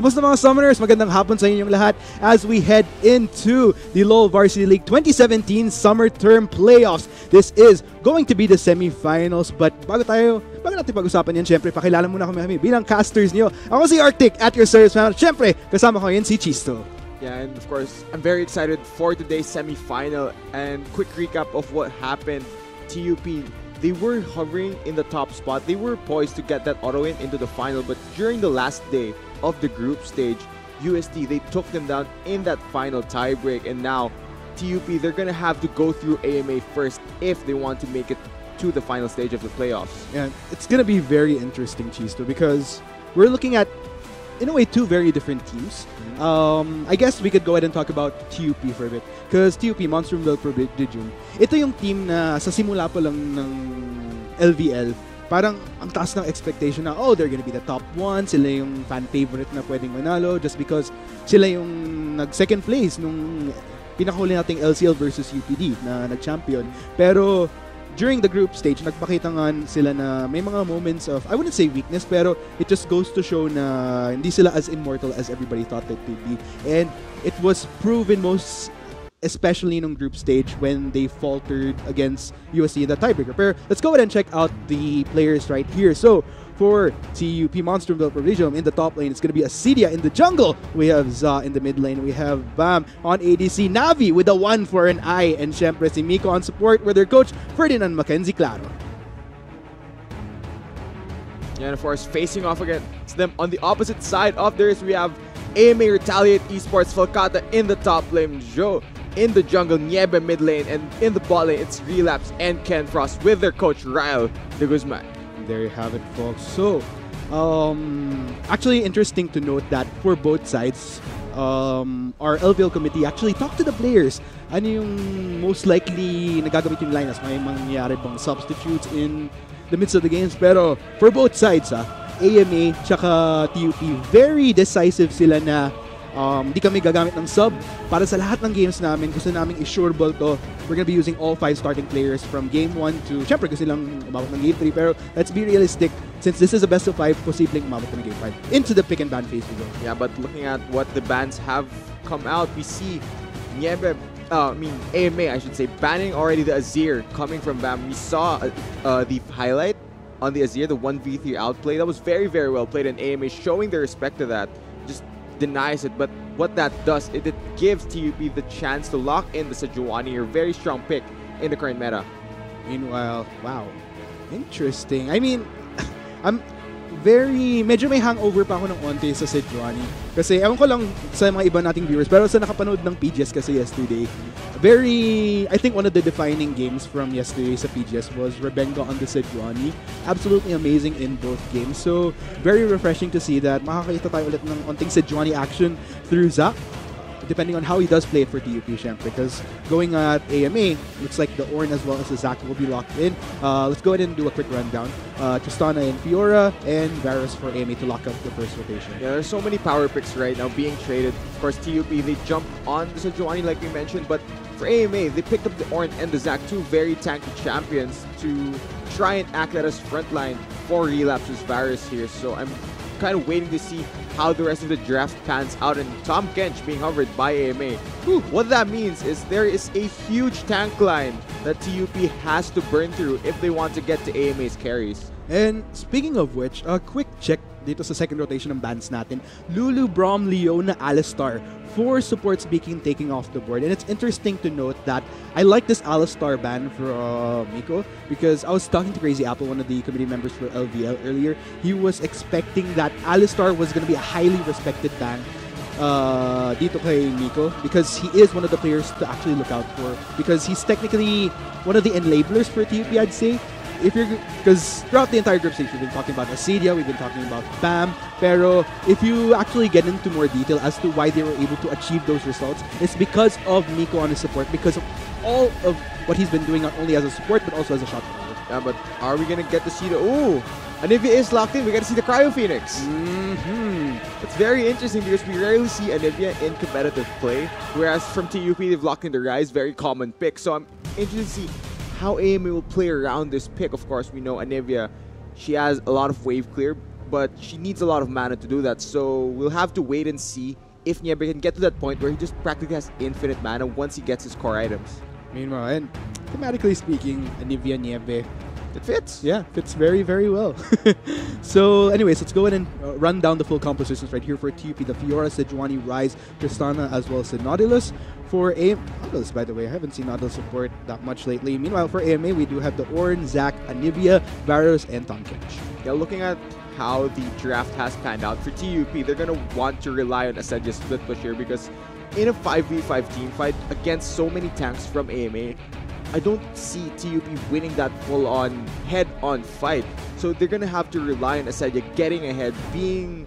Kamusta mga Summoners? Magandang hapon sa inyong lahat as we head into the LoL Varsity League 2017 Summer Term Playoffs. This is going to be the semifinals, but bago natin pag-usapan yan, syempre, pakilala muna kami bilang casters niyo. Ako si Arctic at your service man. Syempre, kasama ko yan si Chisto. Yeah, and of course, I'm very excited for today's semi-final. And quick recap of what happened. TUP, they were hovering in the top spot. They were poised to get that auto win into the final, but during the last day of the group stage, UST, they took them down in that final tiebreak, and now TUP, they're gonna have to go through AMA first if they want to make it to the final stage of the playoffs. Yeah, it's gonna be very interesting, Chisto, because we're looking at, in a way, two very different teams. I guess we could go ahead and talk about TUP for a bit, because TUP, Monsterville Prodigium, ito yung team na sa simula pa lang ng LVL, parang ang taas ng expectation na, oh, they're gonna be the top one, sila yung fan favorite na pwedeng manalo just because sila yung nag-second place nung pinakahuli nating LCL versus UPD na nag-champion. Pero during the group stage, nagpakita nga sila na may mga moments of, I wouldn't say weakness, pero it just goes to show na hindi sila as immortal as everybody thought that they'd be. And it was proven most especially in group stage when they faltered against USC in the tiebreaker. Pero let's go ahead and check out the players right here. So for TUP Monsterville Prodigium in the top lane, it's going to be Acedia in the jungle. We have Za in the mid lane. We have Bam on ADC. Navi with a 1 for an eye. And syempre si Miko on support with their coach Ferdinand Mackenzie Claro. Yeah, and of course, facing off against them on the opposite side of theirs, we have AMA Retaliate Esports Falcata in the top lane. Joe in the jungle, Niebe mid lane, and in the bot lane, it's Relapse and Ken Frost with their coach Ryle de Guzman. There you have it, folks. So, actually interesting to note that for both sides, our LVL committee actually talked to the players. Ano yung most likely nagagamit yung lineups? May mangyayari bang substitutes in the midst of the games? Pero for both sides, AMA tsaka TUP, very decisive sila na di kami gagamit ng sub para sa lahat ng games namin. Gusto namin i-sure ball to. We're gonna be using all 5 starting players from game 1 to, syempre gusto lang umabot ng game 3, pero let's be realistic, since this is a best of 5, posibleng umabot ng game 5. Into the pick and ban phase we go. Yeah, but looking at what the bans have come out, we see Niebe, AMA I should say, banning already the Azir coming from BAM. We saw the highlight on the Azir, the 1v3 outplay. That was very, very well played, and AMA showing their respect to that. Just denies it, but what that does, it gives TUP the chance to lock in the Sejuani, your very strong pick in the current meta. Meanwhile, wow, interesting. I mean, medyo may hangover pa ako ng onte sa Sejuani. Kasi, ewan ko lang sa mga iba nating viewers, pero sa nakapanood ng PGS kasi yesterday, I think one of the defining games from yesterday sa PGS was Rebenga on the Sejuani. Absolutely amazing in both games. So, very refreshing to see that makakita tayo ulit ng onting Sejuani action through Zac, depending on how he does play it for TUP, syempre. Because going at AMA, looks like the Ornn as well as the Zac will be locked in. Let's go ahead and do a quick rundown. Tristana and Fiora, and Varus for AMA to lock up the first rotation. Yeah, there's so many power picks right now being traded. Of course, TUP, they jump on the Sejuani like we mentioned, but for AMA, they picked up the Ornn and the Zac, two very tanky champions, to try and act as frontline for Relapse's Varus here. So I'm kind of waiting to see how the rest of the draft pans out, and Tom Kench being hovered by AMA. What that means is there is a huge tank line that TUP has to burn through if they want to get to AMA's carries. And speaking of which, a quick check dito sa second rotation ng bans natin. Lulu, Braum, Leona, Alistar, 4 support speaking taking off the board. And it's interesting to note that I like this Alistar ban for Miko, because I was talking to Crazy Apple, one of the committee members for LVL earlier. He was expecting that Alistar was going to be a highly respected ban dito kay Miko, because he is one of the players to actually look out for, because he's technically one of the enablers for TUP, I'd say. Because throughout the entire group stage, we've been talking about Acedia, we've been talking about BAM, pero if you actually get into more detail as to why they were able to achieve those results, it's because of Miko on his support, because of all of what he's been doing, not only as a support, but also as a shot caller. Yeah, but are we going to get to see the... Ooh! Anivia is locked in. We got to see the Cryo Phoenix. It's very interesting because we rarely see Anivia in competitive play, whereas from TUP, they've locked in the Rise, very common pick. So I'm interested to see how AMA will play around this pick. Of course, we know Anivia, she has a lot of wave clear, but she needs a lot of mana to do that. So we'll have to wait and see if Niebe can get to that point where he just practically has infinite mana once he gets his core items. Meanwhile, and thematically speaking, Anivia Nieve, it fits. Yeah, fits very, very well. So, anyways, let's go ahead and run down the full compositions right here for TUP. The Fiora, Sejuani, Rise, Tristana, as well as the Nautilus. For Nautilus, by the way, I haven't seen Nautilus support that much lately. Meanwhile, for AMA, we do have the Ornn, Zac, Anivia, Varus, and Tonkinch. Yeah, looking at how the draft has panned out for TUP, they're going to want to rely on Asaja's split push here because in a 5v5 team fight against so many tanks from AMA, I don't see TUP winning that full-on, head-on fight. So they're going to have to rely on Asaja getting ahead, being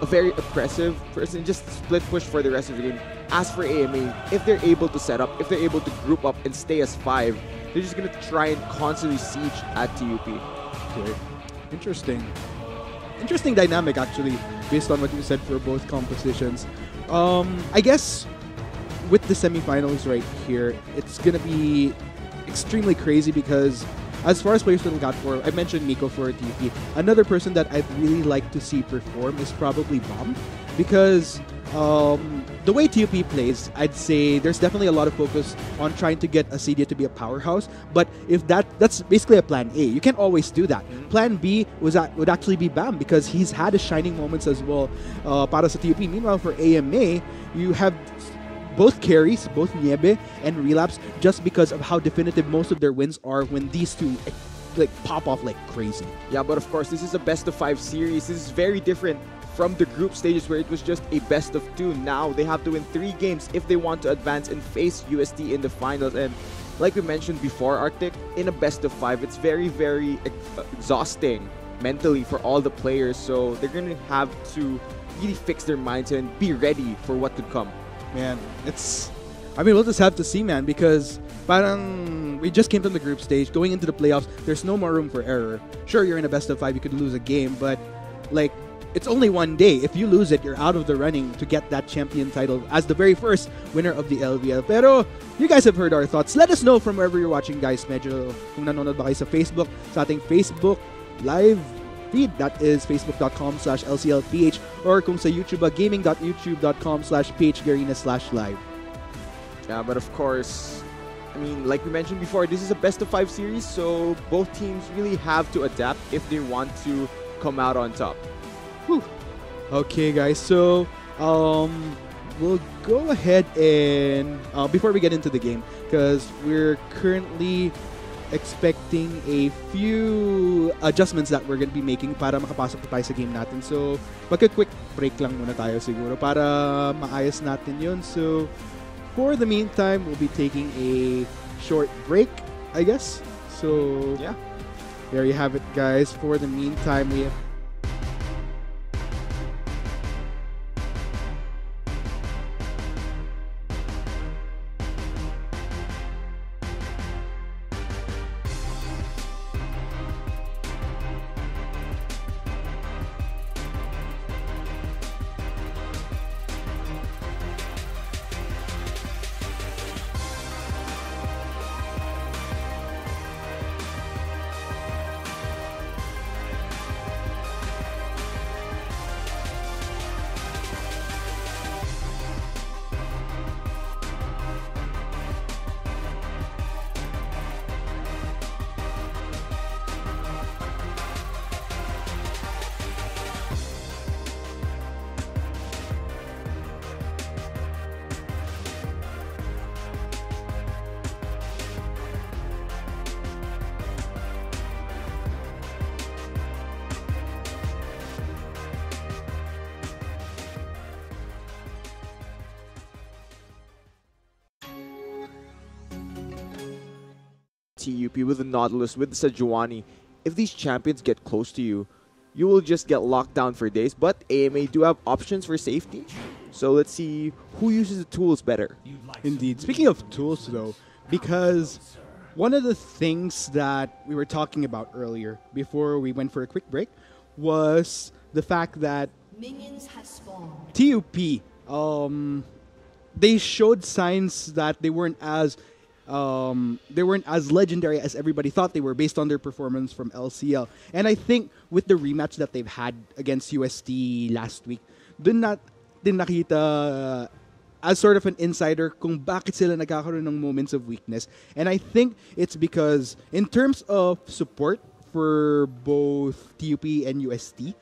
a very aggressive person, just split push for the rest of the game. As for AMA, if they're able to set up, if they're able to group up and stay as 5, they're just going to try and constantly siege at TUP. Okay. Interesting dynamic, actually, based on what you said for both compositions. I guess with the semifinals right here, it's going to be extremely crazy because as far as players to look out for, I mentioned Miko for TP. Another person that I'd really like to see perform is probably Bomb because the way TUP plays, I'd say there's definitely a lot of focus on trying to get Acedia to be a powerhouse. But if that's basically a plan A. You can't always do that. Plan B would actually be Bam because he's had his shining moments as well para sa TUP. Meanwhile, for AMA, you have both carries, both Niebe and Relapse, just because of how definitive most of their wins are when these two like pop off like crazy. Yeah, but of course, this is a best-of-5 series. This is very different from the group stages where it was just a best-of-2. Now they have to win 3 games if they want to advance and face UST in the finals. And like we mentioned before, Arctic, in a best-of-5, it's very, very exhausting mentally for all the players. So they're going to have to really fix their minds and be ready for what could come. Man, we'll just have to see, man, because parang we just came from the group stage. Going into the playoffs, there's no more room for error. Sure, you're in a best-of-5, you could lose a game, but like, it's only one day. If you lose it, you're out of the running to get that champion title as the very first winner of the LVL. Pero, you guys have heard our thoughts. Let us know from wherever you're watching, guys. Medyo, kung nanonood ba kayo sa Facebook, sa ating Facebook live feed, that is facebook.com/LCLPH, or kung sa YouTube, gaming.youtube.com/PHGarena/live. Yeah, but of course, I mean, like we mentioned before, this is a best-of-5 series, so both teams really have to adapt if they want to come out on top. Whew. Okay, guys, so we'll go ahead and before we get into the game, because we're currently expecting a few adjustments that we're going to be making para makapasok tayo sa game natin. So, magka-quick break lang muna tayo siguro para maayos natin yun. So, for the meantime, we'll be taking a short break, I guess. So, yeah, there you have it, guys. For the meantime, we have TUP, with the Nautilus, with the Sejuani. If these champions get close to you, you will just get locked down for days. But AMA do have options for safety. So let's see who uses the tools better. Indeed. Speaking of tools, though, because one of the things that we were talking about earlier before we went for a quick break was the fact that Minions have spawned. TUP, they showed signs that they weren't as they weren't as legendary as everybody thought they were based on their performance from LCL. And I think with the rematch that they've had against UST last week, dun din nakita as sort of an insider kung bakit sila nagkakaroon ng moments of weakness. And I think it's because in terms of support for both TUP and UST,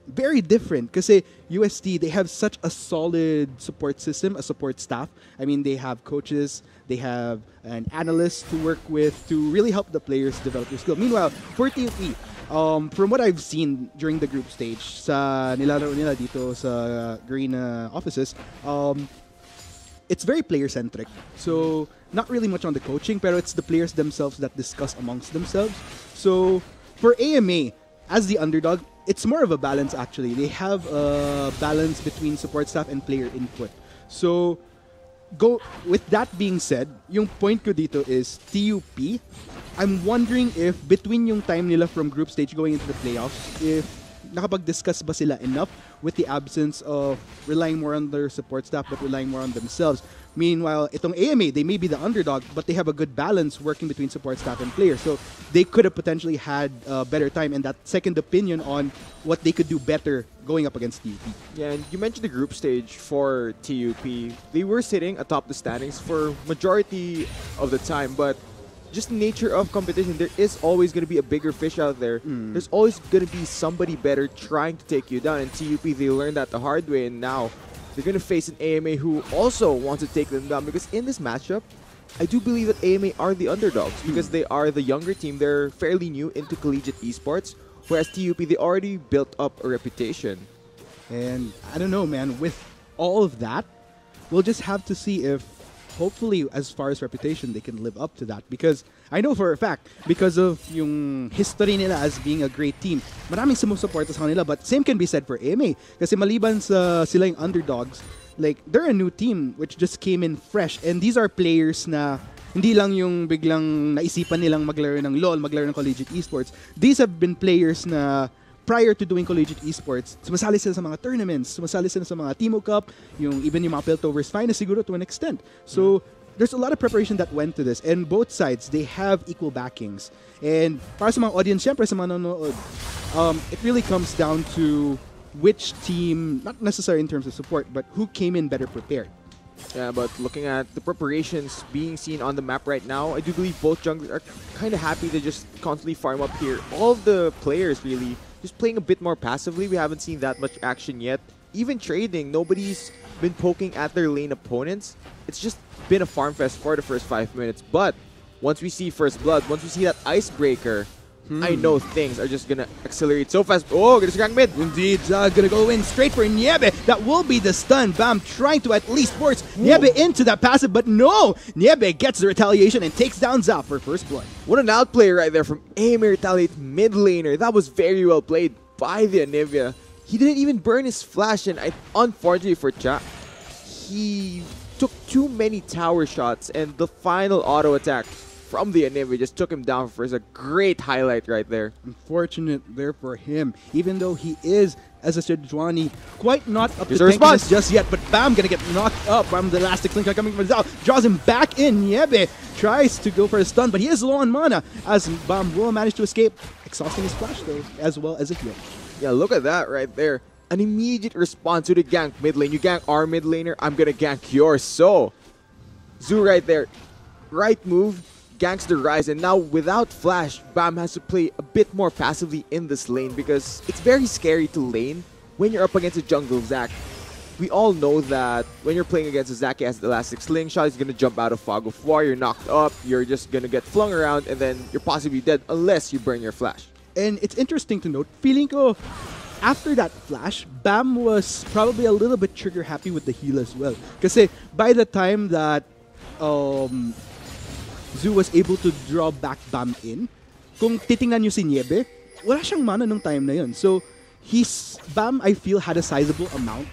very different. Kasi UST, they have such a solid support system, a support staff. I mean, they have coaches, they have an analyst to work with to really help the players develop their skill. Meanwhile, for TUP, from what I've seen during the group stage sa nilalaro nila dito sa Garena offices, it's very player-centric. So, not really much on the coaching, pero it's the players themselves that discuss amongst themselves. So, for AMA, as the underdog, it's more of a balance actually. They have a balance between support staff and player input. So, with that being said, yung point ko dito is TUP, I'm wondering if between yung time nila from group stage going into the playoffs, if nakapag-discuss ba sila enough with the absence of relying more on their support staff but relying more on themselves. Meanwhile, itong AMA, they may be the underdog but they have a good balance working between support staff and players. So they could have potentially had a better time and that second opinion on what they could do better going up against TUP. Yeah, and you mentioned the group stage for TUP. They were sitting atop the standings for majority of the time, but just the nature of competition, there is always going to be a bigger fish out there. There's always going to be somebody better trying to take you down. And TUP, they learned that the hard way, and now they're going to face an AMA who also wants to take them down. Because in this matchup, I do believe that AMA are the underdogs because they are the younger team. They're fairly new into collegiate esports, whereas TUP, they already built up a reputation. And I don't know, man, with all of that, we'll just have to see if hopefully, as far as reputation, they can live up to that. Because I know for a fact, because of yung history nila as being a great team, maraming sumusuporta sa kanila. But same can be said for AMA. Kasi maliban sa sila yung underdogs, like, they're a new team which just came in fresh. And these are players na hindi lang yung biglang naisipan nilang maglaro ng LoL, maglaro ng collegiate esports. These have been players na prior to doing collegiate esports, sumasali sila sa mga tournaments, sumasali sila sa mga Timo Cup, even yung mga Piltovers finals siguro to an extent. So, there's a lot of preparation that went to this. And both sides, they have equal backings. And para sa mga audience, syempre sa mga nanonood, it really comes down to which team, not necessarily in terms of support, but who came in better prepared. Yeah, but looking at the preparations being seen on the map right now, I do believe both junglers are kind of happy to just constantly farm up here. All of the players really just playing a bit more passively. We haven't seen that much action yet. Even trading, nobody's been poking at their lane opponents. It's just been a farm fest for the first 5 minutes. But once we see First Blood, once we see that Icebreaker, I know things are just gonna accelerate so fast. Oh, gonna gang mid. Indeed, gonna go in straight for Niebe. That will be the stun. Bam trying to at least force Niebe into that passive, but no! Niebe gets the retaliation and takes down Zap for First Blood. What an outplay right there from AMA Retaliate mid laner. That was very well played by the Anivia. He didn't even burn his flash, and unfortunately for Cha, he took too many tower shots, and the final auto attack from the Anivia just took him down for a great highlight right there. Unfortunate there for him, even though he is, as a Sejuani, quite not up Here's to a response just yet, but Bam gonna get knocked up from the elastic link coming from Zao, draws him back in. Niebe tries to go for a stun, but he is low on mana, as Bam will manage to escape, exhausting his flash though, as well as a heal. Yeah, look at that right there. An immediate response to the gank mid lane. You gank our mid laner, I'm gonna gank yours. So, Zoo right there, right move, ganks the Rise, and now without flash, Bam has to play a bit more passively in this lane because it's very scary to lane when you're up against a jungle Zac. We all know that when you're playing against a Zac, he has the elastic slingshot, he's gonna jump out of Fog of War, you're knocked up, you're just gonna get flung around, and then you're possibly dead unless you burn your flash. And it's interesting to note, feeling ko, after that flash, Bam was probably a little bit trigger happy with the heal as well. Kasi by the time that Zoo was able to draw back Bam in, kung titingnan nyo si Niebe, wala siyang mana nung time na yun. So, Bam, I feel, had a sizable amount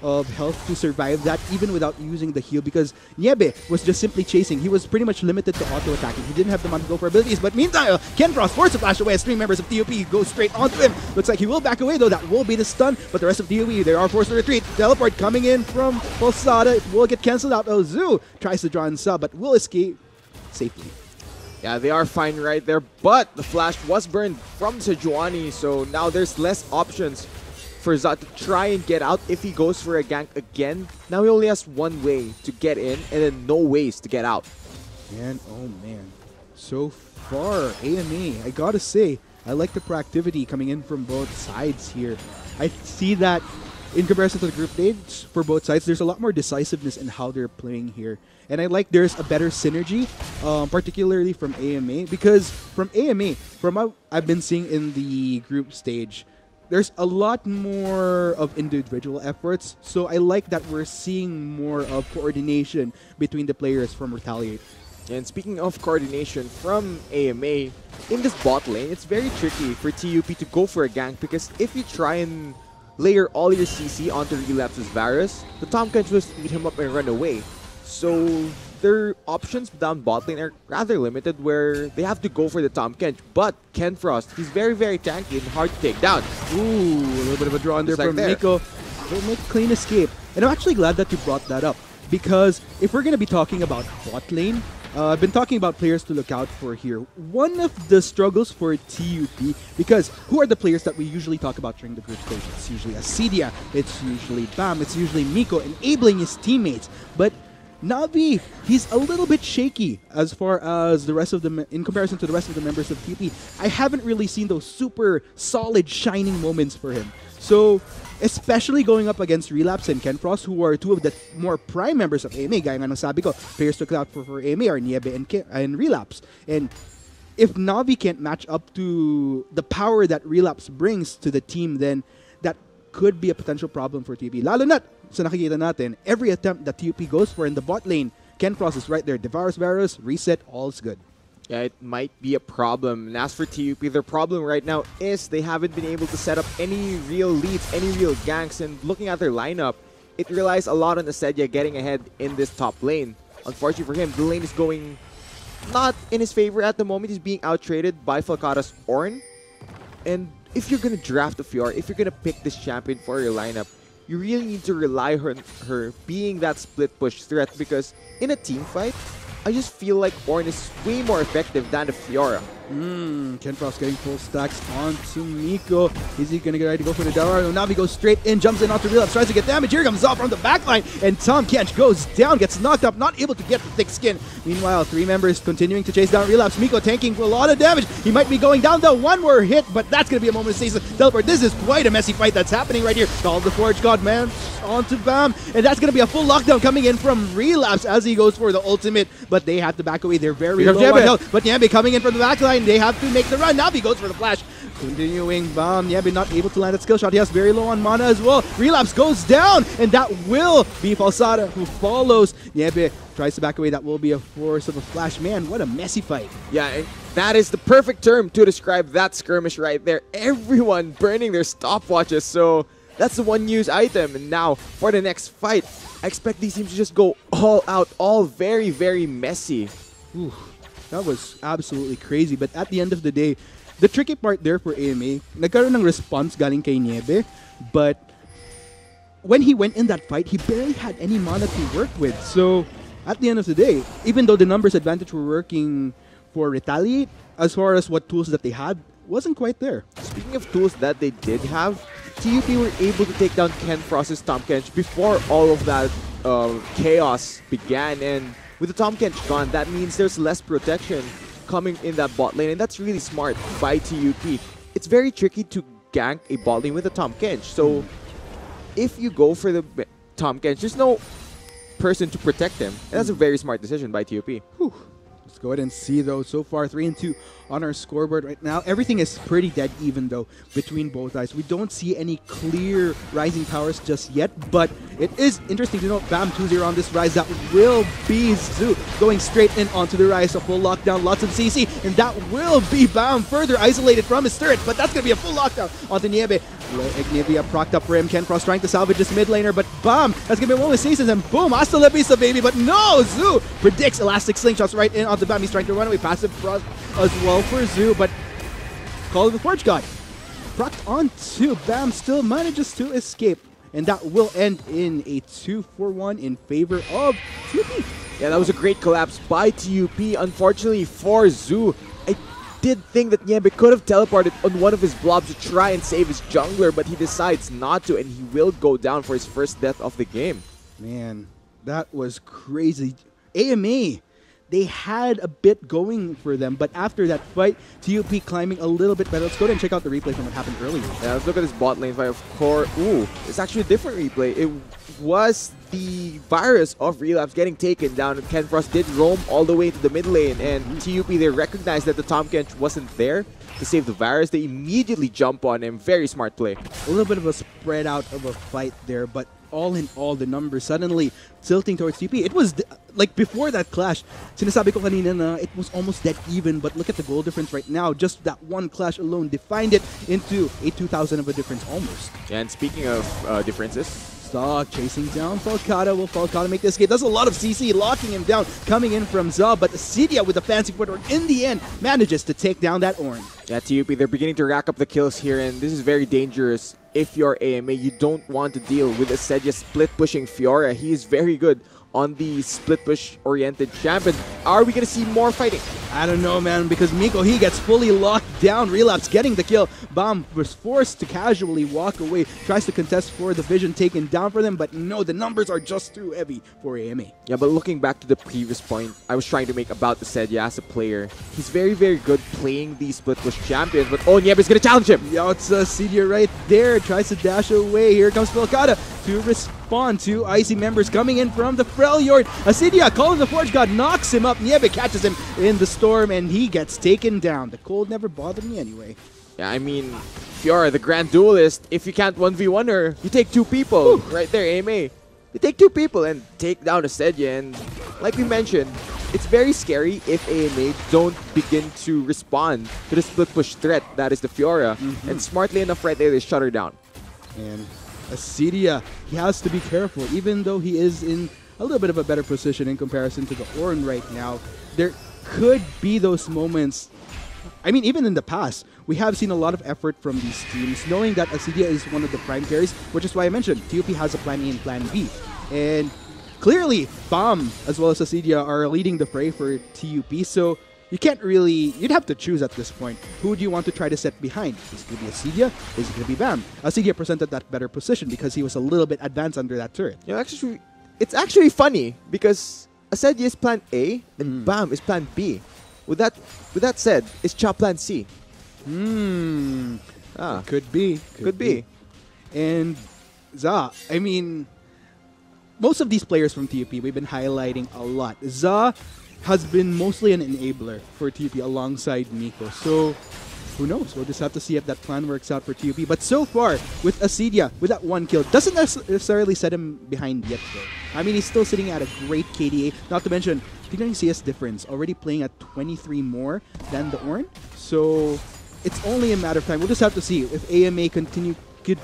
of health to survive that even without using the heal because Niebe was just simply chasing. He was pretty much limited to auto-attacking. He didn't have the mana to go for abilities. But meanwhile, Ken Frost forced to flash away as 3 members of TUP go straight onto him. Looks like he will back away though. That will be the stun. But the rest of TUP, they are forced to retreat. Teleport coming in from Pulsada. It will get cancelled out. Zoo tries to draw in sub but will escape safely. Yeah, they are fine right there, but the flash was burned from Sejuani, so now there's less options for Zot to try and get out if he goes for a gank again. Now he only has one way to get in and then no ways to get out. And oh man, so far, AMA, I gotta say, I like the proactivity coming in from both sides here. I see that in comparison to the group stage for both sides, there's a lot more decisiveness in how they're playing here. And I like there's a better synergy, particularly from AMA, because from AMA, from what I've been seeing in the group stage, there's a lot more of individual efforts. So I like that we're seeing more of coordination between the players from Retaliate. And speaking of coordination from AMA, in this bot lane, it's very tricky for TUP to go for a gank because if you try and layer all your CC onto Relapse's Varus, the Tahm Kench will just eat him up and run away. So their options down bot lane are rather limited where they have to go for the Tahm Kench. But Ken Frost, he's very, very tanky and hard to take down. Ooh, a little bit of a draw in there Just from like Nico. He'll make a clean escape. And I'm actually glad that you brought that up because if we're going to be talking about bot lane, I've been talking about players to look out for here. One of the struggles for TUP, because who are the players that we usually talk about during the group stage? It's usually Acedia, it's usually Bam, it's usually Miko enabling his teammates. But Navi, he's a little bit shaky as far as the rest of them, in comparison to the rest of the members of TUP. I haven't really seen those super solid shining moments for him. So, especially going up against Relapse and Ken Frost, who are two of the more prime members of AMA, gaya nga ng sabi ko, players to look out for AMA are Niebe and Relapse. And if Navi can't match up to the power that Relapse brings to the team, then that could be a potential problem for TUP. Lalo na sa nakikita natin, every attempt that TUP goes for in the bot lane, Ken Frost is right there. Devours Varus, reset, all's good. Yeah, it might be a problem. And as for TUP, their problem right now is they haven't been able to set up any real leads, any real ganks. And looking at their lineup, it relies a lot on Acedia getting ahead in this top lane. Unfortunately for him, the lane is going not in his favor at the moment. He's being out-traded by Falcata's Ornn. And if you're going to draft a Fiora, if you're going to pick this champion for your lineup, you really need to rely on her being that split push threat because in a team fight, I just feel like Ornn is way more effective than the Fiora. Ken Frost getting full stacks onto Miko. Is he going to get ready to go for the Devour? Navi goes straight in, jumps in onto Relapse, tries to get damage. Here comes off from the backline, and Tahm Kench goes down, gets knocked up, not able to get the thick skin. Meanwhile, 3 members continuing to chase down Relapse. Miko tanking a lot of damage. He might be going down though. One more hit, but that's going to be a moment of stasis. Teleport. This is quite a messy fight that's happening right here. Call the Forge God, man, onto Bam, and that's going to be a full lockdown coming in from Relapse as he goes for the ultimate, but they have to back away. They're very low on health, but Niebe coming in from the backline. They have to make the run. Navi goes for the flash. Continuing Bam. Niebe not able to land that skill shot. He has very low on mana as well. Relapse goes down, and that will be Falsada who follows. Niebe tries to back away. That will be a force of a flash. Man, what a messy fight. Yeah, and that is the perfect term to describe that skirmish right there. Everyone burning their stopwatches, so that's the one use item. And now for the next fight, I expect these teams to just go all out, all very, very messy. Ooh, that was absolutely crazy. But at the end of the day, the tricky part there for AMA, nagkaroon ng response galing kay Niebe, but when he went in that fight, he barely had any mana to work with. So at the end of the day, even though the numbers advantage were working for Retaliate, as far as what tools that they had, wasn't quite there. Speaking of tools that they did have, TUP were able to take down Ken Frost's Tahm Kench before all of that chaos began. And with the Tahm Kench gone, that means there's less protection coming in that bot lane. And that's really smart by TUP. It's very tricky to gank a bot lane with a Tahm Kench. So if you go for the Tahm Kench, there's no person to protect him. And that's a very smart decision by TUP. Whew. Let's go ahead and see though. So far, 3-2 on our scoreboard right now. Everything is pretty dead even though between both sides. We don't see any clear rising powers just yet, but it is interesting to note BAM 2-0 on this rise. That will be Zoo going straight in onto the rise. A full lockdown, lots of CC, and that will be BAM further isolated from his turret, but that's going to be a full lockdown onto Nieve. Ignivia procced up for him. Ken Cross trying to salvage his mid laner, but BAM, that's going to be one with Seasons, and boom, hasta la vista, baby. But no, Zoo predicts elastic slingshots right in onto BAM. He's trying to run away. Passive frost as well for Zoo, but Call of the Forge God procced onto BAM, still manages to escape, and that will end in a 2-4-1 in favor of TUP. Yeah, that was a great collapse by TUP. Unfortunately for Zoo, I did think that Niebe could have teleported on one of his blobs to try and save his jungler, but he decides not to, and he will go down for his first death of the game. Man, that was crazy. AMA, they had a bit going for them, but after that fight, TUP climbing a little bit better. Let's go ahead and check out the replay from what happened earlier. Yeah, let's look at this bot lane fight. Of course, ooh, it's actually a different replay. It was the virus of Relapse getting taken down, and Ken Frost did roam all the way to the mid lane, and TUP, they recognized that the Tom Kench wasn't there to save the virus. They immediately jump on him. Very smart play. A little bit of a spread out of a fight there, but all in all, the numbers suddenly tilting towards TP. It was like before that clash, sinasabi ko kanina na it was almost dead even, but look at the goal difference right now. Just that one clash alone defined it into a 2,000 of a difference almost. And speaking of differences, Stock chasing down Falcata. Will Falcata make this game? Does a lot of CC, locking him down, coming in from Za, but Cydia with the fancy footwork in the end manages to take down that Ornn. Yeah, TUP, they're beginning to rack up the kills here, and this is very dangerous. If you're AMA, you don't want to deal with a Cydia split-pushing Fiora. He is very good on the split-push-oriented champion. Are we going to see more fighting? I don't know, man, because Miko, he gets fully locked down. Relapse getting the kill. BAM was forced to casually walk away. Tries to contest for the vision taken down for them, but no, the numbers are just too heavy for AMA. Yeah, but looking back to the previous point I was trying to make about the Cydia as a player, he's very, very good playing these split-push champions, but oh, Niebe's going to challenge him! Yeah, it's Cydia right there. Tries to dash away. Here comes Falcata to respond to Icy members coming in from the Freljord. Cydia, calling the Forge God, knocks him up. Niebe catches him in the storm, and he gets taken down. The cold never bothered me anyway. Yeah, I mean, Fiora, the Grand Duelist, if you can't 1v1 her, you take two people. Whew. Right there, AMA. You take two people and take down a Cydia, and like we mentioned, it's very scary if AMA don't begin to respond to the split push threat that is the Fiora. And smartly enough right there, they shut her down. And Cydia, he has to be careful, even though he is in a little bit of a better position in comparison to the Ornn right now. There could be those moments. I mean, even in the past, we have seen a lot of effort from these teams, knowing that Cydia is one of the prime carries, which is why I mentioned TUP has a plan A and plan B. And clearly, BAM as well as Cydia are leading the fray for TUP, so you can't really, you'd have to choose at this point. Who do you want to try to set behind? Is it going to be Cydia? Is it going to be BAM? Cydia presented that better position because he was a little bit advanced under that turret. You know, actually, it's actually funny because Cydia is plan A and BAM is plan B. With that said, is Cha plan C? Could be. Could be. And Za, I mean, most of these players from TUP, we've been highlighting a lot. Za has been mostly an enabler for TUP alongside Miko. So, who knows? We'll just have to see if that plan works out for TUP. But so far, with Cydia, with that one kill, doesn't necessarily set him behind yet, though. I mean, he's still sitting at a great KDA. Not to mention, the CS difference, already playing at 23 more than the Ornn. So, it's only a matter of time. We'll just have to see if AMA could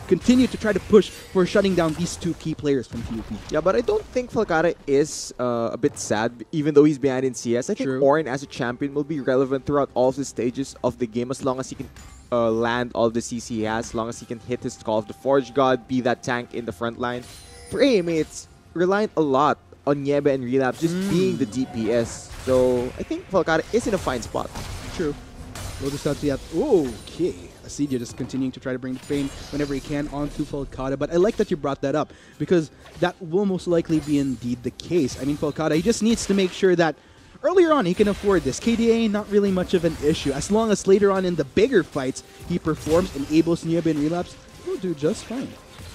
continue to try to push for shutting down these two key players from TUP. Yeah, but I don't think Falcata is a bit sad, even though he's behind in CS. I think Ornn as a champion will be relevant throughout all of the stages of the game as long as he can land all the CC he has, as long as he can hit his Call of the Forge God, be that tank in the front line. For AMA, it's reliant a lot on Niebe and Relapse just being the DPS. So I think Falcata is in a fine spot. True. We'll just have to see that. Okay. Cydia just continuing to try to bring the pain whenever he can onto Falcata. But I like that you brought that up because that will most likely be indeed the case. I mean, Falcata, he just needs to make sure that earlier on he can afford this. KDA, not really much of an issue. As long as later on in the bigger fights, he performs, enables Niebe and Relapse, he'll do just fine.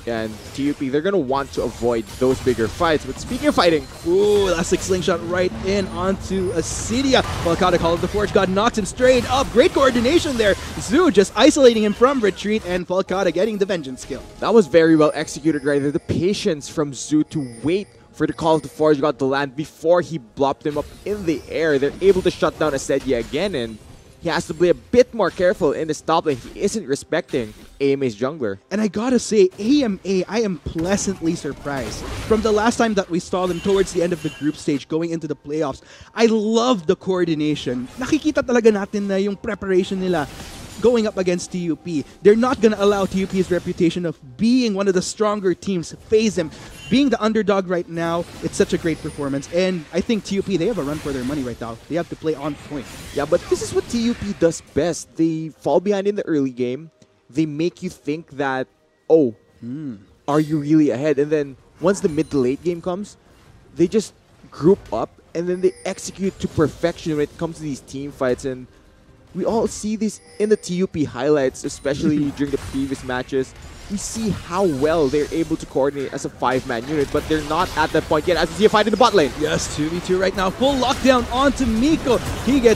And TUP, they're going to want to avoid those bigger fights. But speaking of fighting, ooh, elastic slingshot right in onto Acedia. Falcata Call of the Forge God knocks him straight up. Great coordination there. Zoo just isolating him from retreat, and Falcata getting the vengeance kill. that was very well executed right there. The patience from Zoo to wait for the Call of the Forge God to land before he blopped him up in the air. They're able to shut down Acedia again, and he has to be a bit more careful in the top lane. He isn't respecting AMA's jungler. And I gotta say, AMA, I am pleasantly surprised. From the last time that we saw them towards the end of the group stage going into the playoffs, I love the coordination. Nakikita talaga natin na yung preparation nila going up against TUP. They're not gonna allow TUP's reputation of being one of the stronger teams phase them. Being the underdog right now, it's such a great performance. And I think TUP, they have a run for their money right now. They have to play on point. Yeah, but this is what TUP does best. They fall behind in the early game. They make you think that, oh, are you really ahead? And then once the mid to late game comes, they just group up and then they execute to perfection when it comes to these team fights. And we all see this in the TUP highlights, especially during the previous matches. We see how well they're able to coordinate as a 5-man unit, but they're not at that point yet as we see a fight in the bot lane. Yes, 2v2 right now. Full lockdown onto Miko. He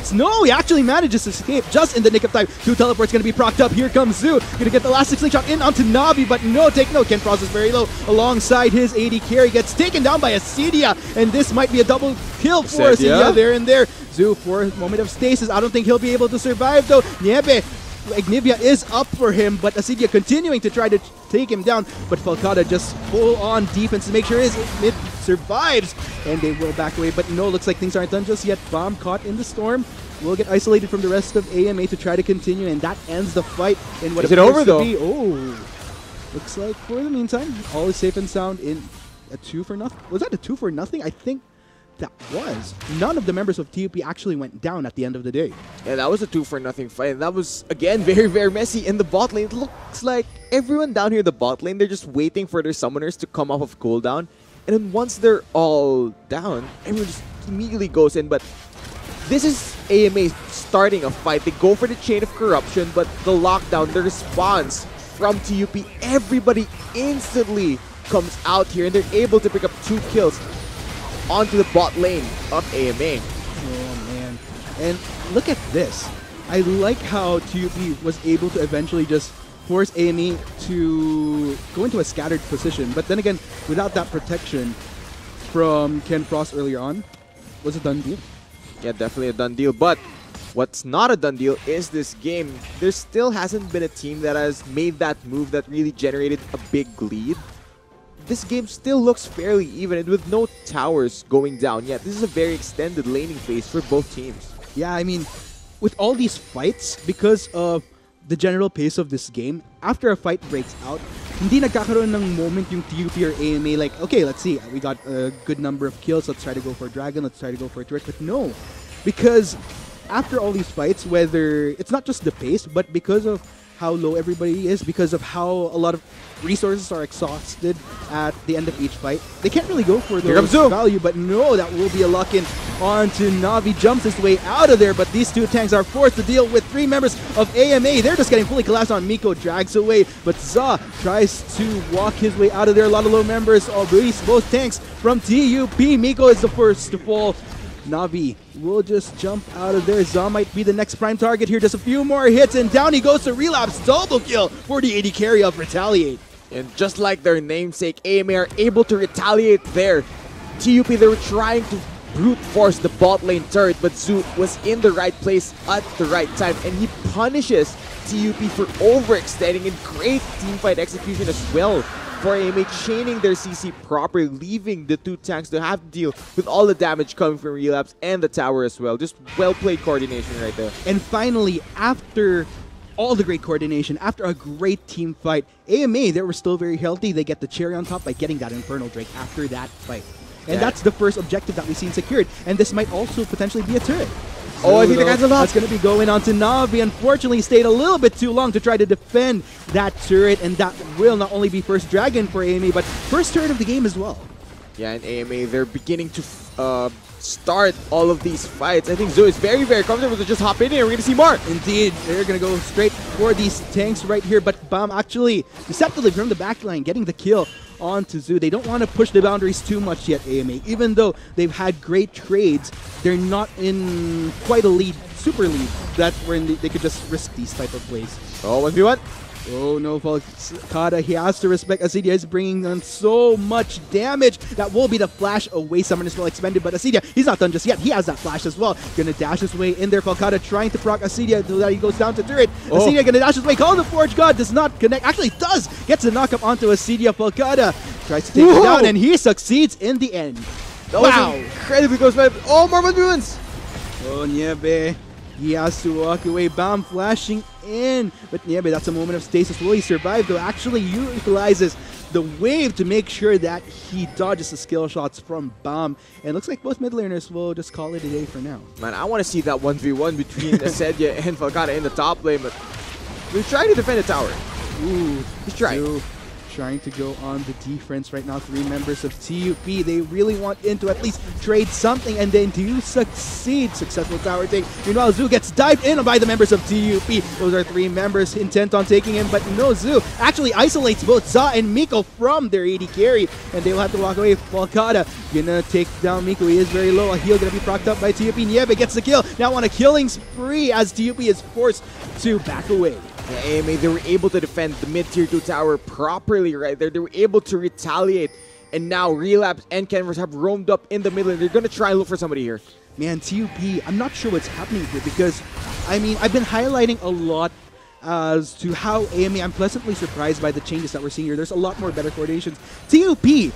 actually manages to escape just in the nick of time. 2 teleports going to be procced up. Here comes Zoo. Going to get the last slingshot in onto Navi, but no, take note. Ken Frost is very low. Alongside his AD carry gets taken down by Acedia, and this might be a double kill for Acedia there and there. Zoo for a moment of stasis. I don't think he'll be able to survive though. Niebe, Ignivia is up for him, but Acedia continuing to try to take him down, but Falcata just full on defense to make sure his mid survives, and they will back away, but no, looks like things aren't done just yet. Bomb caught in the storm will get isolated from the rest of AMA to try to continue, and that ends the fight in what is it over though? Looks like for the meantime, all is safe and sound in a 2 for nothing. Was that a 2 for nothing? I think that was. None of the members of TUP actually went down at the end of the day. Yeah, that was a 2 for nothing fight. And that was, again, very, very messy in the bot lane. It looks like everyone down here in the bot lane, they're just waiting for their summoners to come off of cooldown. And then once they're all down, everyone just immediately goes in. But this is AMA starting a fight. They go for the chain of corruption, but the lockdown, the response from TUP, everybody instantly comes out here and they're able to pick up 2 kills onto the bot lane of AMA. Oh man. And look at this. I like how TUP was able to eventually just force AME to go into a scattered position. But then again, without that protection from Ken Frost earlier on, was a done deal. Yeah, definitely a done deal. But what's not a done deal is this game. There still hasn't been a team that has made that move that really generated a big lead. This game still looks fairly even and with no towers going down yet. This is a very extended laning phase for both teams. Yeah, I mean, with all these fights, because of the general pace of this game, after a fight breaks out, hindi nagkakaroon ng moment yung TUP or AMA like, okay, let's see, we got a good number of kills, let's try to go for Dragon, let's try to go for Turret. But no, because after all these fights, whether it's not just the pace, but because of how low everybody is, because of how a lot of resources are exhausted at the end of each fight, they can't really go for those value. But no, that will be a lock-in onto Navi. Jumps his way out of there, but these 2 tanks are forced to deal with 3 members of AMA. They're just getting fully collapsed on. Miko drags away, but Za tries to walk his way out of there. A lot of low members of both tanks from TUP. Miko is the first to fall. Navi will just jump out of there. Za might be the next prime target here. Just a few more hits, and down he goes to Relapse. Double kill for the AD carry of Retaliate. And just like their namesake, AMA are able to retaliate there. TUP, they were trying to brute force the bot lane turret, but Zoot was in the right place at the right time, and he punishes TUP for overextending, and great teamfight execution as well for AMA, chaining their CC properly, leaving the 2 tanks to have to deal with all the damage coming from Relapse and the tower as well. Just well-played coordination right there. And finally, after all the great coordination, after a great team fight, AMA, they were still very healthy. They get the cherry on top by getting that Infernal Drake after that fight. And that's the first objective that we've seen secured. And this might also potentially be a turret. Oh, I think the guy's a lot. That's going to be going on to Navi. Unfortunately, stayed a little bit too long to try to defend that turret, and that will not only be first Dragon for AMA, but first turret of the game as well. Yeah, and AMA, they're beginning to start all of these fights. I think Zoe is very, very comfortable to just hop in here. We're going to see more. Indeed, they're going to go straight for these tanks right here, but Bam actually deceptively from the backline getting the kill onto Zoo. They don't want to push the boundaries too much yet, AMA. Even though they've had great trades, they're not in quite a lead, super lead, that where they could just risk these type of plays. Oh, 1v1. Oh no, Falcata, he has to respect Acedia is bringing on so much damage. That will be the flash away. Summon is still expended, but Acedia, he's not done just yet. He has that flash as well. Gonna dash his way in there. Falcata trying to proc Acedia so that he goes down to turret. Acedia gonna dash his way. Call the Forge God does not connect. Actually does. Gets a knock up onto Acedia. Falcata tries to take him down, and he succeeds in the end. That wow. Incredibly close by. Oh, more 1v1s. Oh, Niebe. He has to walk away. Bam flashing in. But Niebe, that's a moment of stasis. Will he survive, though? Actually utilizes the wave to make sure that he dodges the skill shots from Bam. And looks like both mid laners will just call it a day for now. Man, I want to see that 1v1 between Acedia and Falcata in the top lane, but they're trying to defend the tower. Ooh, he's trying. Trying to go on the defense right now. 3 members of TUP. They really want in to at least trade something, and then do succeed. Successful tower take. Meanwhile, Zoo gets dived in by the members of TUP. Those are 3 members intent on taking him, but no, Zoo actually isolates both Za and Miko from their AD carry, and they will have to walk away. Falcata gonna take down Miko. He is very low. A heal gonna be procced up by TUP. Niebe gets the kill. Now on a killing spree as TUP is forced to back away. Yeah, AMA, they were able to defend the mid-tier 2 tower properly right there. They were able to retaliate. And now Relapse and Canvas have roamed up in the middle. And they're going to try and look for somebody here. Man, TUP, I'm not sure what's happening here because, I mean, I've been highlighting a lot as to how AMA, I'm pleasantly surprised by the changes that we're seeing here. There's a lot more better coordinations. TUP,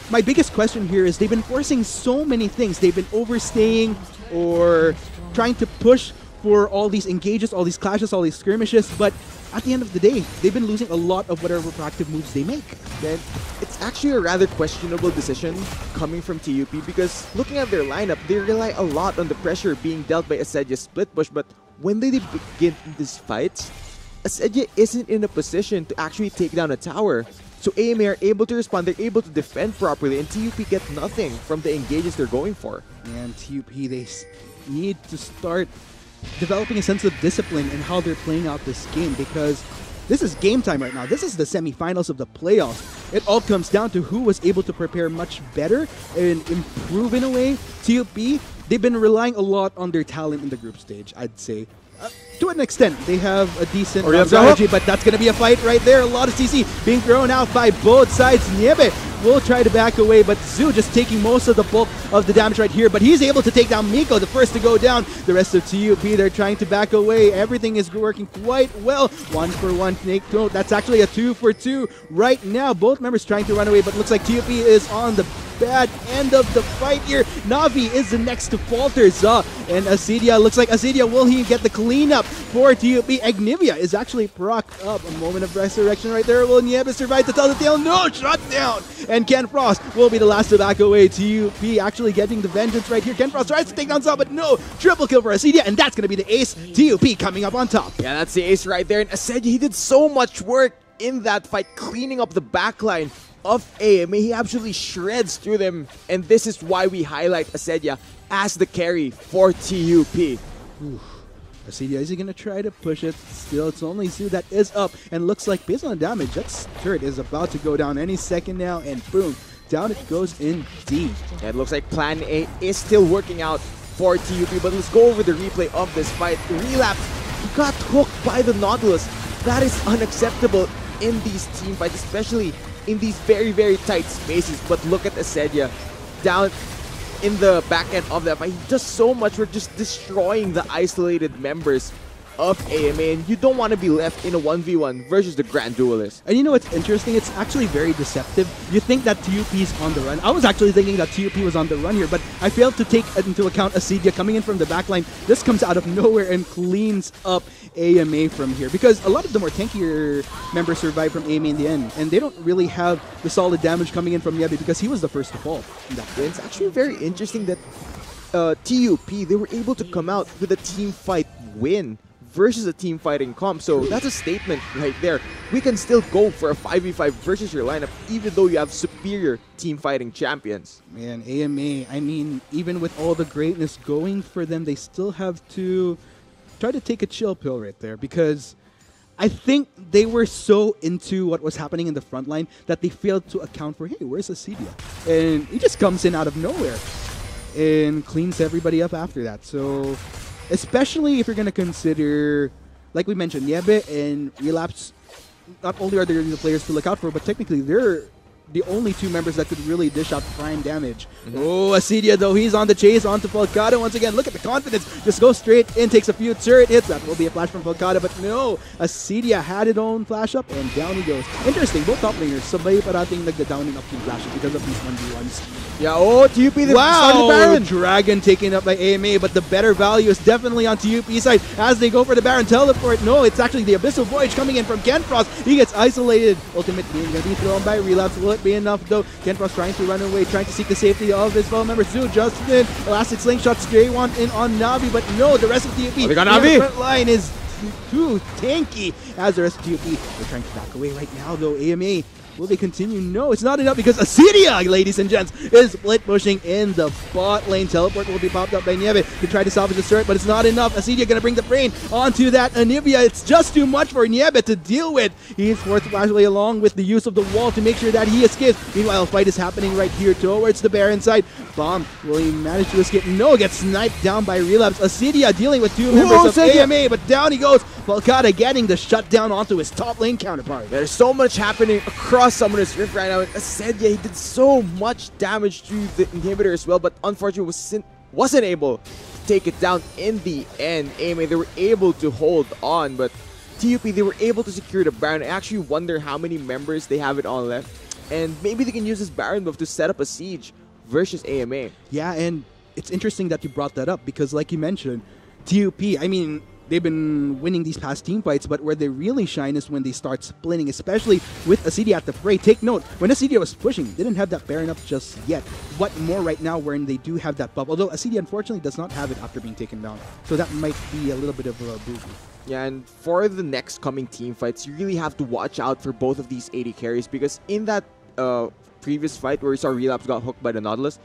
my biggest question here is they've been forcing so many things. They've been overstaying or trying to push for all these engages, all these clashes, all these skirmishes, but at the end of the day, they've been losing a lot of whatever proactive moves they make. Then it's actually a rather questionable decision coming from TUP because looking at their lineup, they rely a lot on the pressure being dealt by Acedia's split push, but when they begin these fights, Acedia isn't in a position to actually take down a tower. So AMA are able to respond, they're able to defend properly, and TUP get nothing from the engages they're going for. And TUP, they need to start developing a sense of discipline in how they're playing out this game because this is game time right now. This is the semifinals of the playoffs. It all comes down to who was able to prepare much better and improve in a way. TUP, they've been relying a lot on their talent in the group stage, I'd say. To an extent, they have a decent strategy, but that's going to be a fight right there. A lot of CC being thrown out by both sides. Niebe will try to back away, but Zoo just taking most of the bulk of the damage right here. But he's able to take down Miko, the first to go down. The rest of TUP, they're trying to back away. Everything is working quite well. 1-for-1 Snake Throat. That's actually a 2-for-2 right now. Both members trying to run away, but looks like TUP is on the bad end of the fight here. Navi is the next to falter. Za and Acedia. Looks like Acedia, will he get the cleanup for TUP? Agnivia is actually procced up. A moment of resurrection right there. Will Niebe survive to tell the tale? No, shut down. And Ken Frost will be the last to back away. TUP actually getting the vengeance right here. Ken Frost tries to take down Za, but no. Triple kill for Acedia, and that's going to be the ace. TUP coming up on top. Yeah, that's the ace right there. And Acedia, he did so much work in that fight, cleaning up the backline of AMA. He absolutely shreds through them, and this is why we highlight Acedia as the carry for TUP. Acedia, is he going to try to push it? Still, it's only Zoo that is up, and looks like based on the damage, that turret is about to go down any second now, and boom, down it goes indeed. Yeah, it looks like Plan A is still working out for TUP, but let's go over the replay of this fight. Relapse, he got hooked by the Nautilus. That is unacceptable in these team fights, especially in these very, very tight spaces. But look at Acedia down in the back end of that fight. He does so much work just destroying the isolated members of AMA, and you don't want to be left in a 1v1 versus the Grand Duelist. And you know what's interesting? It's actually very deceptive. You think that TUP is on the run. I was actually thinking that TUP was on the run here, but I failed to take into account Acedia coming in from the backline. This comes out of nowhere and cleans up AMA from here because a lot of the more tankier members survive from AMA in the end, and they don't really have the solid damage coming in from Niebe because he was the first to fall. It's actually very interesting that TUP, they were able to come out with a team fight win versus a team fighting comp. So that's a statement right there. We can still go for a 5v5 versus your lineup even though you have superior team fighting champions. Man, AMA, I mean, even with all the greatness going for them, they still have to try to take a chill pill right there because I think they were so into what was happening in the front line that they failed to account for, hey, where's Acedia? And he just comes in out of nowhere and cleans everybody up after that. So, especially if you're going to consider, like we mentioned, Niebe and Relapse, not only are they the players to look out for, but technically they're the only two members that could really dish out prime damage. Oh, Acedia, though, he's on the chase onto Falcata once again. Look at the confidence. Just goes straight in, takes a few turret hits. That will be a flash from Falcata, but no. Acedia had his own flash up, and down he goes. Interesting, both top laners, sabay parating nagda-down and up team flashes because of these 1v1s. Yeah, oh, TUP, the Wow, Dragon taken up by AMA, but the better value is definitely on TUP side as they go for the Baron teleport. No, it's actually the Abyssal Voyage coming in from Kenfrost. He gets isolated. Ultimate being going to be thrown by Relapse. Will it be enough though? Kenfrost trying to run away, trying to seek the safety of his fellow member. Zoo, Justin, Elastic Slingshot, Stray one in on Navi, but no, the rest of TUP. Oh, they got Navi. The front line is too tanky as the rest of TUP. They're trying to back away right now though. AMA, will they continue? No, it's not enough because Acedia, ladies and gents, is split pushing in the bot lane. Teleport will be popped up by Niebe to try to salvage the turret, but it's not enough. Acedia going to bring the brain onto that Anivia. It's just too much for Niebe to deal with. He's forced to flash away along with the use of the wall to make sure that he escapes. Meanwhile, a fight is happening right here towards the Baron side. Bomb, will he manage to escape? No, gets sniped down by Relapse. Acedia dealing with two members of AMA, but down he goes. Falcata getting the shutdown onto his top lane counterpart. There's so much happening across Summoner's Rift right now. And as I said, yeah, he did so much damage to the inhibitor as well, but unfortunately wasn't able to take it down in the end. AMA, they were able to hold on, but TUP, they were able to secure the Baron. I actually wonder how many members they have it on left, and maybe they can use this Baron buff to set up a siege versus AMA. Yeah, and it's interesting that you brought that up because like you mentioned, TUP, I mean, they've been winning these past team fights, but where they really shine is when they start splitting, especially with Acedia at the fray. Take note, when Acedia was pushing, they didn't have that Baron up just yet. What more right now when they do have that buff? Although Acedia unfortunately does not have it after being taken down. So that might be a little bit of a boogie. Yeah, and for the next coming team fights, you really have to watch out for both of these AD carries because in that previous fight where we saw Relapse got hooked by the Nautilus,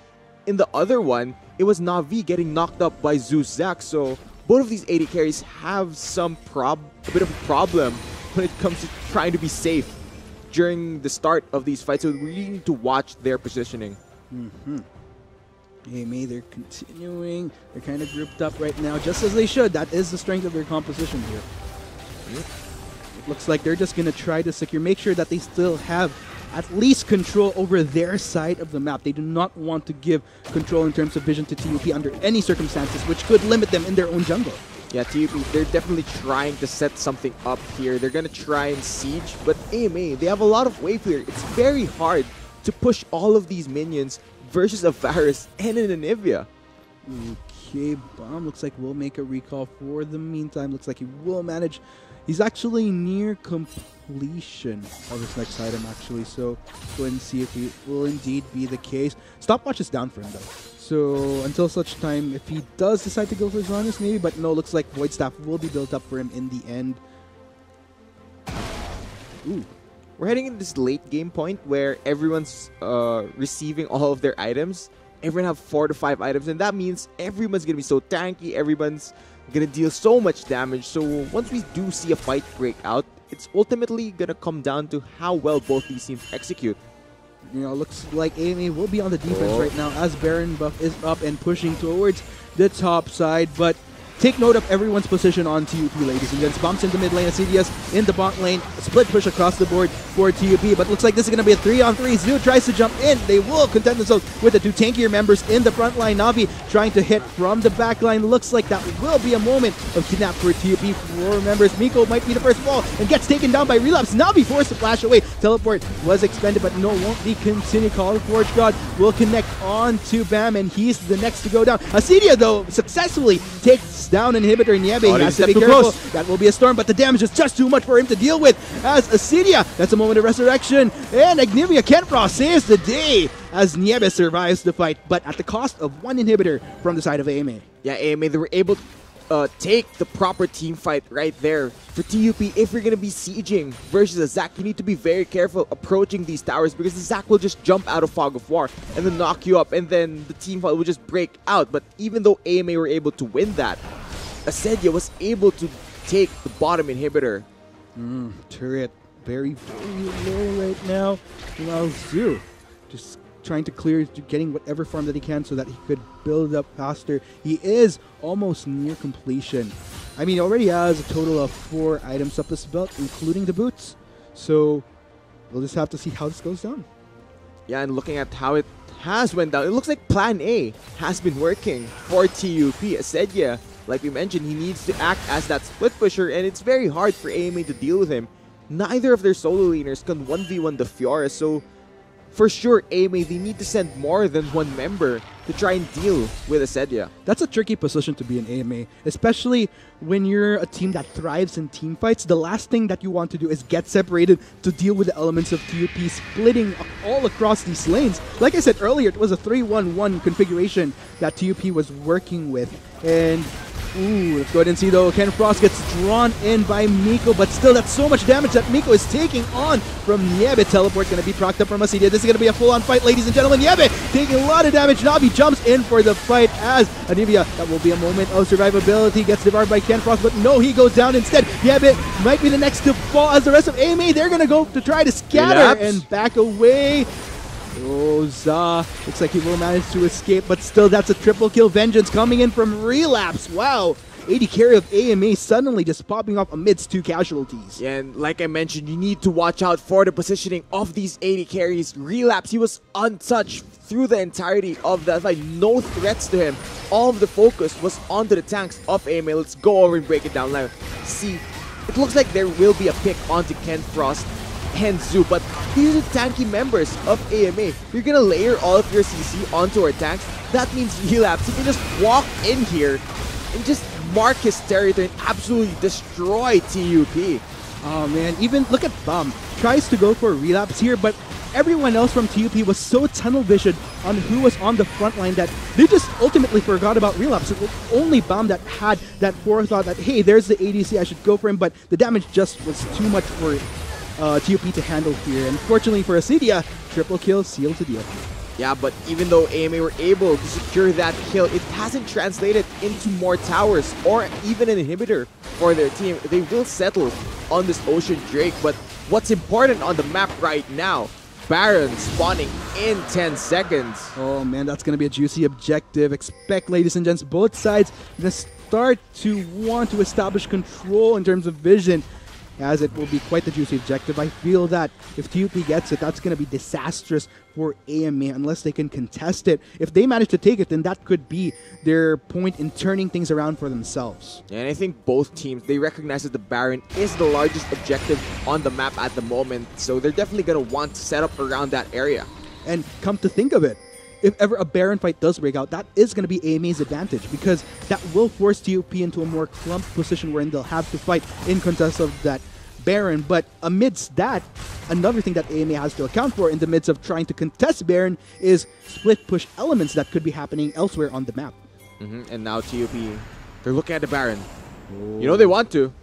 in the other one, it was Na'Vi getting knocked up by Zeus Zac, so both of these AD carries have a bit of a problem when it comes to trying to be safe during the start of these fights. So we really need to watch their positioning. AMA, they're continuing. They're kind of grouped up right now, just as they should. That is the strength of their composition here. It looks like they're just going to try to secure, make sure that they still have at least control over their side of the map. They do not want to give control in terms of vision to TUP under any circumstances, which could limit them in their own jungle. Yeah, TUP, they're definitely trying to set something up here. They're going to try and siege, but AMA, they have a lot of wave clear. It's very hard to push all of these minions versus a Varus and an Anivia. Okay, Bomb looks like we'll make a recall for the meantime. Looks like he will manage. He's actually near completion of his next item, actually. So go ahead and see if it will indeed be the case. Stopwatch is down for him, though. So until such time, if he does decide to go for Zonius, maybe. But no, looks like Void Staff will be built up for him in the end. Ooh. We're heading in this late game point where everyone's receiving all of their items. Everyone have 4 to 5 items, and that means everyone's going to be so tanky. Everyone's going to deal so much damage. So once we do see a fight break out, it's ultimately going to come down to how well both these teams execute. You know, looks like AMA will be on the defense right now as Baron buff is up and pushing towards the top side, but take note of everyone's position on TUP, ladies and gents. Bumps into mid lane, CDS in the bot lane. Split push across the board for TUP, but looks like this is going to be a 3-on-3. Zoo tries to jump in. They will contend themselves with the 2 tankier members in the front line. Navi trying to hit from the back line. Looks like that will be a moment of kidnap for TUP. 4 members. Miko might be the first ball and gets taken down by Relapse. Navi forced to flash away. Teleport was expended, but no, won't be continued. Call of Forge God will connect on to Bam, and he's the next to go down. Acedia, though, successfully takes down Inhibitor. Niebe has to be careful. That will be a storm, but the damage is just too much for him to deal with as Acedia. That's a moment of resurrection, and Agnivia Kenfrost saves the day as Niebe survives the fight, but at the cost of 1 inhibitor from the side of AMA. Yeah, AMA, they were able to take the proper team fight right there. For TUP, if you're going to be sieging versus a Zac, you need to be very careful approaching these towers because the Zac will just jump out of Fog of War and then knock you up, and then the team fight will just break out. But even though AMA were able to win that, Acedia was able to take the bottom inhibitor. Turret very, very low right now. Well, Zoo just trying to clear, getting whatever farm that he can so that he could build up faster. He is almost near completion. I mean, he already has a total of 4 items up his belt, including the boots. So we'll just have to see how this goes down. Yeah, and looking at how it has went down, it looks like Plan A has been working for TUP. Asedia, like we mentioned, he needs to act as that split pusher, and it's very hard for AMA to deal with him. Neither of their solo laners can 1v1 the Fiora, so for sure, AMA, they need to send more than one member to try and deal with Asedia. That's a tricky position to be in AMA, especially when you're a team that thrives in team fights. The last thing that you want to do is get separated to deal with the elements of TUP splitting all across these lanes. Like I said earlier, it was a 3-1-1 configuration that TUP was working with. And ooh, let's go ahead and see though. Ken Frost gets drawn in by Miko, but still that's so much damage that Miko is taking on from Niebe. Teleport going to be procced up from Asedia. This is going to be a full-on fight, ladies and gentlemen. Niebe taking a lot of damage. Navi jumps in for the fight as Anivia. That will be a moment of survivability. Gets devoured by Ken Frost, but no, he goes down instead. Niebe might be the next to fall as the rest of AMA. They're going to go to try to scatter and back away. Oh, Za. Looks like he will manage to escape, but still that's a triple kill. Vengeance coming in from Relapse. Wow. AD carry of AMA suddenly just popping off amidst 2 casualties. Yeah, and like I mentioned, you need to watch out for the positioning of these AD carries. Relapse, he was untouched through the entirety of that fight. No threats to him. All of the focus was onto the tanks of AMA. Let's go over and break it down now. See, it looks like there will be a pick onto Ken Frost and Zoo, but these are tanky members of AMA. You're gonna layer all of your CC onto our tanks. That means Relapse, he can just walk in here and just mark his territory and absolutely destroy TUP. Oh man, even look at Bum. Tries to go for a Relapse here, but everyone else from TUP was so tunnel visioned on who was on the front line that they just ultimately forgot about Relapse. It was only Bum that had that forethought that, hey, there's the ADC, I should go for him, but the damage just was too much for TUP to handle here. And fortunately for Asedia, triple kill sealed the deal. Yeah, but even though AMA were able to secure that kill, it hasn't translated into more towers or even an inhibitor for their team. They will settle on this Ocean Drake, but what's important on the map right now, Baron spawning in 10 seconds. Oh man, that's going to be a juicy objective. Expect, ladies and gents, both sides to start to want to establish control in terms of vision, as it will be quite the juicy objective. I feel that if TUP gets it, that's going to be disastrous for AMA unless they can contest it. If they manage to take it, then that could be their point in turning things around for themselves. And I think both teams, they recognize that the Baron is the largest objective on the map at the moment, so they're definitely going to want to set up around that area. And come to think of it, if ever a Baron fight does break out, that is going to be AMA's advantage, because that will force TUP into a more clumped position wherein they'll have to fight in contest of that Baron. But amidst that, another thing that AMA has to account for in the midst of trying to contest Baron is split push elements that could be happening elsewhere on the map. And now TUP, they're looking at the Baron. You know they want to.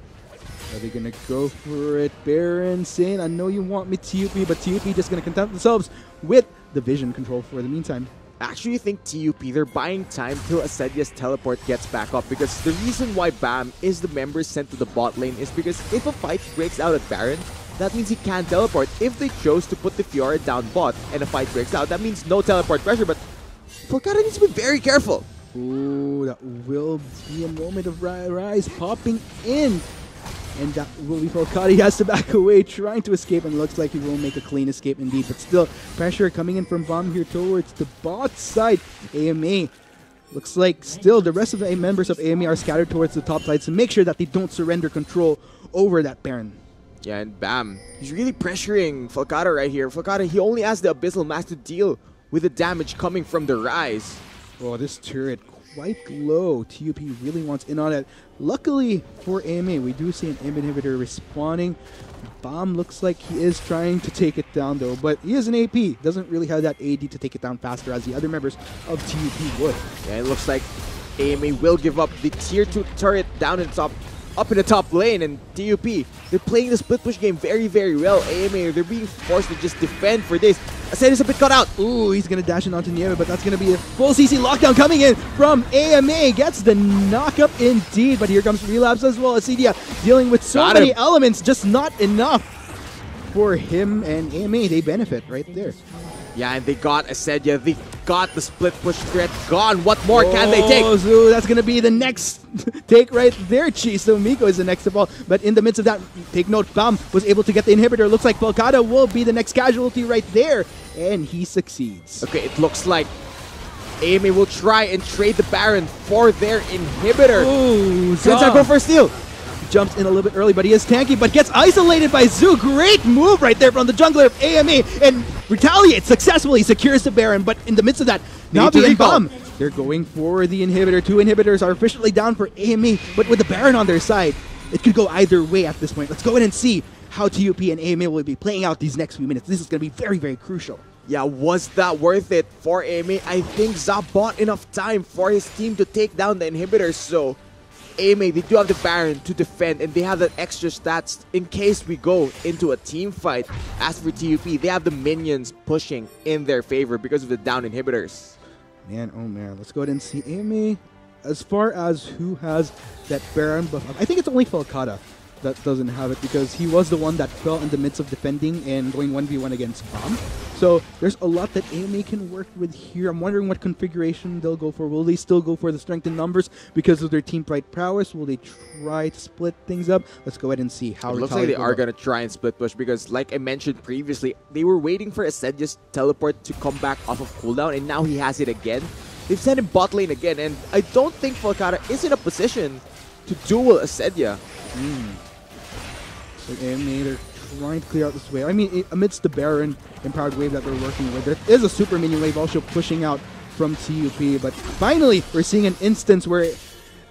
Are they going to go for it? Baron saying, I know you want me, TUP, but TUP just going to content themselves with the vision control for the meantime. Actually, think TUP, they're buying time till Asedia's teleport gets back up, because the reason why Bam is the member sent to the bot lane is because if a fight breaks out at Baron, that means he can't teleport. If they chose to put the Fiora down bot and a fight breaks out, that means no teleport pressure, but Volcata needs to be very careful. Ooh, that will be a moment of Rise popping in. And that will be Volcata. He has to back away, trying to escape, and looks like he will make a clean escape indeed. But still, pressure coming in from Bomb here towards the bot side. AMA looks like still the rest of the members of AMA are scattered towards the top side to make sure that they don't surrender control over that Baron. Yeah, and Bam, he's really pressuring Volcata right here. Volcata, he only has the Abyssal Mask to deal with the damage coming from the Rise. Oh, this turret quite low. TUP really wants in on it. Luckily for AMA, we do see an inhibitor respawning. Bomb looks like he is trying to take it down though, but he is an AP. Doesn't really have that AD to take it down faster as the other members of TUP would. Yeah, it looks like AMA will give up the tier 2 turret down in top, up in the top lane, and TUP, they're playing the split push game very, very well. AMA, they're being forced to just defend for this. Asedia's a bit cut out. Ooh, he's going to dash in onto Nieve, but that's going to be a full CC lockdown coming in from AMA. Gets the knock-up indeed, but here comes Relapse as well. Asedia dealing with so many elements, just not enough for him and AMA. They benefit right there. Yeah, and they got Asedia. They got the split push threat gone. What more can they take? Oh, Zoo, that's going to be the next take right there, Chi. So Miko is the next of all. But in the midst of that, take note, Bam was able to get the inhibitor. Looks like Falcata will be the next casualty right there. And he succeeds. Okay, it looks like AMA will try and trade the Baron for their inhibitor. Ooh, Sensei go for a steal. Jumps in a little bit early, but he is tanky, but gets isolated by Zoo. Great move right there from the jungler of AMA, and retaliates successfully, secures the Baron, but in the midst of that, Navi and Bum, they're going for the inhibitor. 2 inhibitors are officially down for AMA, but with the Baron on their side, it could go either way at this point. Let's go in and see how TUP and AMA will be playing out these next few minutes. This is going to be very, very crucial. Yeah, was that worth it for AMA? I think Zap bought enough time for his team to take down the inhibitors, so AMA, they do have the Baron to defend, and they have that extra stats in case we go into a team fight. As for TUP, they have the minions pushing in their favor because of the down inhibitors. Man, oh man, let's go ahead and see AMA. As far as who has that Baron buff, I think it's only Falcata that doesn't have it, because he was the one that fell in the midst of defending and going 1v1 against Bomb. So there's a lot that AMA can work with here. I'm wondering what configuration they'll go for. Will they still go for the strength in numbers because of their team fight prowess? Will they try to split things up? Let's go ahead and see how it looks like they are going to try and split push, because like I mentioned previously, they were waiting for Asedia's teleport to come back off of cooldown, and now he has it again. They've sent him bot lane again, and I don't think Falcata is in a position to duel Asedia. So AMA, they're trying to clear out this wave. I mean, amidst the Baron empowered wave that they're working with, there is a super minion wave also pushing out from TUP. But finally, we're seeing an instance where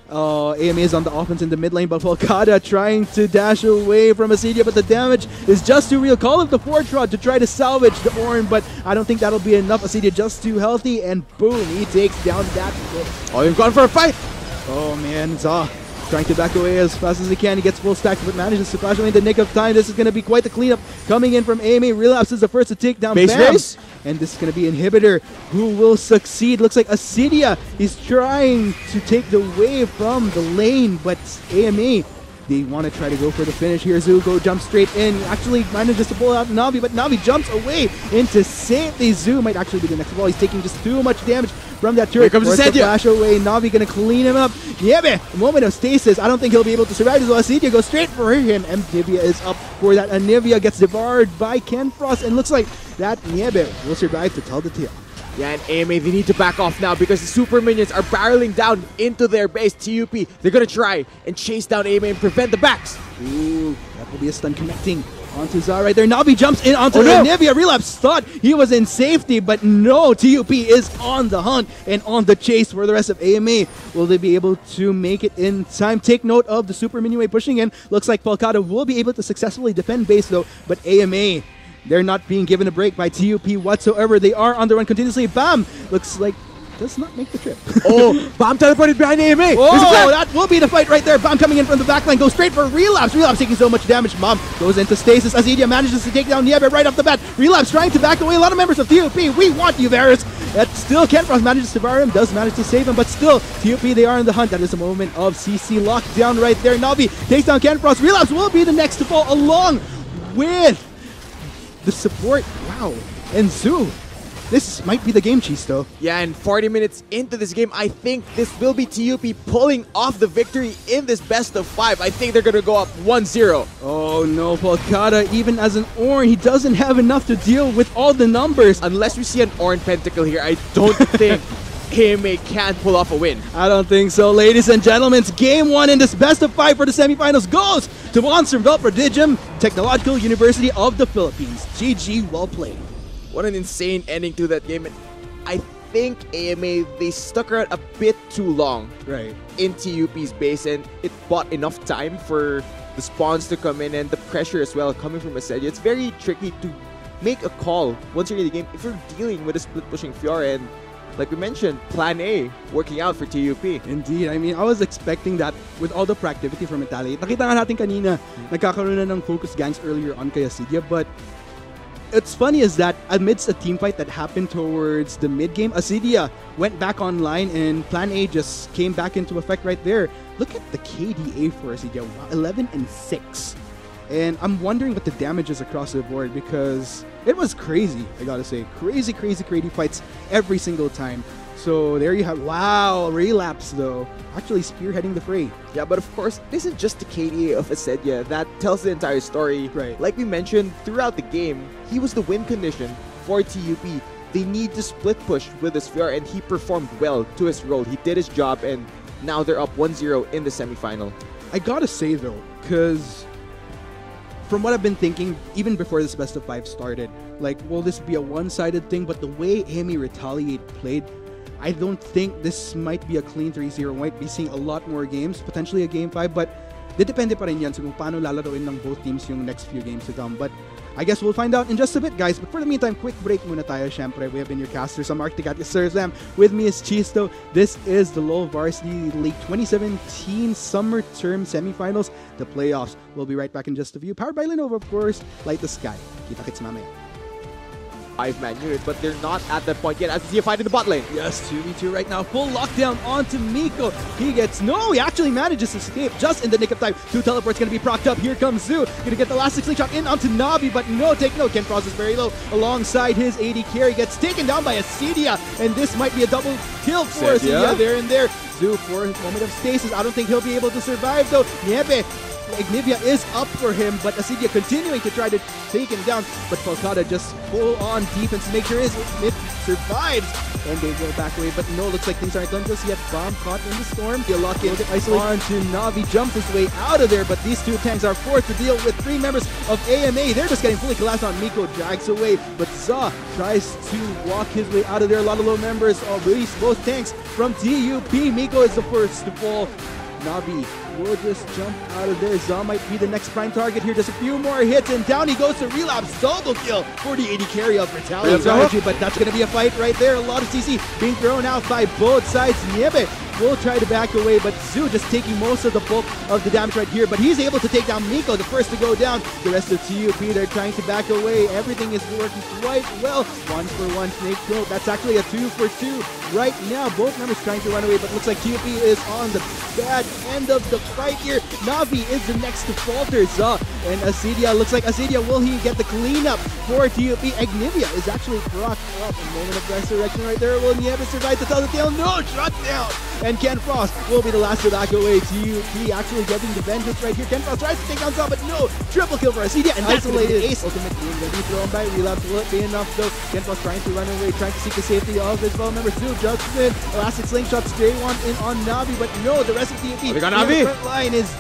AMA is on the offense in the mid lane, but Falcata trying to dash away from Asedia, but the damage is just too real. Call up the Fortrod to try to salvage the Ornn, but I don't think that'll be enough. Asedia just too healthy, and boom, he takes down that hit. Oh, they've gone for a fight! Oh man, Zaw trying to back away as fast as he can. He gets full stack, but manages to flash away in the nick of time. This is going to be quite the cleanup coming in from AMA. Relapse is the first to take down Base race. And this is going to be Inhibitor who will succeed. Looks like Asedia is trying to take the wave from the lane, but AMA, they want to try to go for the finish here. Zuko jumps straight in, actually manages to pull out Navi, but Navi jumps away into safety. Zoo might actually be the next ball. He's taking just too much damage from that turret. Here comes Asedia. Flash away. Navi gonna clean him up. Nieve, a moment of stasis. I don't think he'll be able to survive as well. Asedia goes straight for him, and Nivea is up for that. Anivia gets devoured by Ken Frost, and looks like that Nieve will survive to tell the tale. Yeah, and AMA, they need to back off now because the super minions are barreling down into their base. TUP, they're going to try and chase down AMA and prevent the backs. Ooh, that will be a stun connecting onto Zara right there. Navi jumps in onto Nivea. Relapse thought he was in safety, but no, TUP is on the hunt and on the chase for the rest of AMA. Will they be able to make it in time? Take note of the super minion wave pushing in. Looks like Falcata will be able to successfully defend base though, but AMA, they're not being given a break by TUP whatsoever. They are on the run continuously. Bam! Looks like does not make the trip. Oh, Bam teleported behind AMA. Oh, that will be the fight right there. Bam coming in from the backline. Goes straight for Relapse. Relapse taking so much damage. Bam goes into stasis. Asedia manages to take down Nieve right off the bat. Relapse trying to back away. A lot of members of TUP. We want you, Varus. That still Ken Frost manages to bar him. Does manage to save him. But still, TUP, they are in the hunt. That is a moment of CC lockdown right there. Navi takes down Ken Frost. Relapse will be the next to fall along with the support. Wow. And Zoo. This might be the game, Chisto. Yeah, and 40 minutes into this game, I think this will be TUP pulling off the victory in this best of 5. I think they're going to go up 1-0. Oh no, Falcata, even as an Ornn, he doesn't have enough to deal with all the numbers. Unless we see an Ornn Pentacle here, I don't think AMA can pull off a win. I don't think so, ladies and gentlemen. Game 1 in this best of 5 for the semifinals goes to Monsterville Prodigium Technological University of the Philippines. GG, well played. What an insane ending to that game. I think AMA, they stuck around a bit too long in TUP's base, and it bought enough time for the spawns to come in and the pressure as well coming from Asedia. It's very tricky to make a call once you're in the game if you're dealing with a split pushing Fiora, and like we mentioned, plan A working out for TUP. Indeed. I mean, I was expecting that with all the proactivity from Retaliate. Nakita nga natin kanina, nagkakaroon na ng focus gangs earlier on kay Asedia, but What's funny is that amidst a team fight that happened towards the mid game, Asidia went back online and Plan A just came back into effect right there. Look at the KDA for Asidia, 11-6. And I'm wondering what the damage is across the board because it was crazy, I gotta say. Crazy fights every single time. So there you have, wow, Relapse though, actually spearheading the fray. Yeah, but of course, this isn't just the KDA of Asidia that tells the entire story. Right. Like we mentioned, throughout the game, he was the win condition for TUP. They need to split push with this VR, and he performed well to his role. He did his job, and now they're up 1-0 in the semifinal. I gotta say though, because from what I've been thinking, even before this best of 5 started, like, will this be a one-sided thing? But the way Amy Retaliate played, I don't think this might be a clean 3-0. Might be seeing a lot more games, potentially a game 5, but depende pa rin yan sa kung paano lalaroin ng both teams yung next few games to come. But I guess we'll find out in just a bit, guys. But for the meantime, quick break muna tayo. Syempre, we have been your casters. I'm Arctic at Sir Sam. With me is Chisto. This is the LoL Varsity League 2017 Summer Term Semifinals, the playoffs. We'll be right back in just a few. Powered by Lenovo, of course. Light the sky. Kita-kits mamaya. 5-man unit, but they're not at that point yet as we see a fight in the bot lane. Yes, 2v2 right now. Full lockdown onto Miko. He actually manages to escape just in the nick of time. 2 teleports going to be procced up. Here comes Zoo. Going to get the last 6 shot in onto Navi, but no, take note. Ken Frost is very low. Alongside his AD carry gets taken down by Asidia, and this might be a double kill for Asidia there and there. Zoo for his moment of stasis. I don't think he'll be able to survive though. Niebe. Ignivia is up for him, but Asidia continuing to try to take him down. But Falcata just full on defense to make sure it survives. And they go back away, but no, looks like things aren't done just yet. Bomb caught in the storm. He'll lock in on to Navi, jumps his way out of there, but these 2 tanks are forced to deal with 3 members of AMA. They're just getting fully collapsed on. Miko drags away, but Za tries to walk his way out of there. A lot of low members of release both tanks from TUP. Miko is the first to fall. Navi will just jump out of there. Za might be the next prime target here. Just a few more hits, and down he goes to Relapse. Double kill for the AD carry of Retaliate strategy, but that's going to be a fight right there. A lot of CC being thrown out by both sides. Niebe will try to back away, but Zoo just taking most of the bulk of the damage right here. But he's able to take down Miko, the first to go down. The rest of TUP, they're trying to back away. Everything is working quite well. 1-for-1 snake kill. That's actually a 2-for-2 right now. Both members trying to run away, but looks like TUP is on the bad end of the fight here. Navi is the next to falter. Za and Asidia. Looks like Asidia, will he get the cleanup for TUP? Ignivia is actually procced up. A moment of resurrection right there. Will Niebe survive to tell the tale? No, shut down. And Ken Frost will be the last to back away. TUP actually getting the vengeance right here. Ken Frost tries to take down Za, but no. Triple kill for Asidia, and isolated. Ace ultimate being going to be thrown by Relapse. Will it be enough though? Ken Frost trying to run away, trying to seek the safety of his fellow member. Zoo jumps in. Elastic slingshot stray one in on Navi, but no, the rest of TUP. They got Navi. The front line is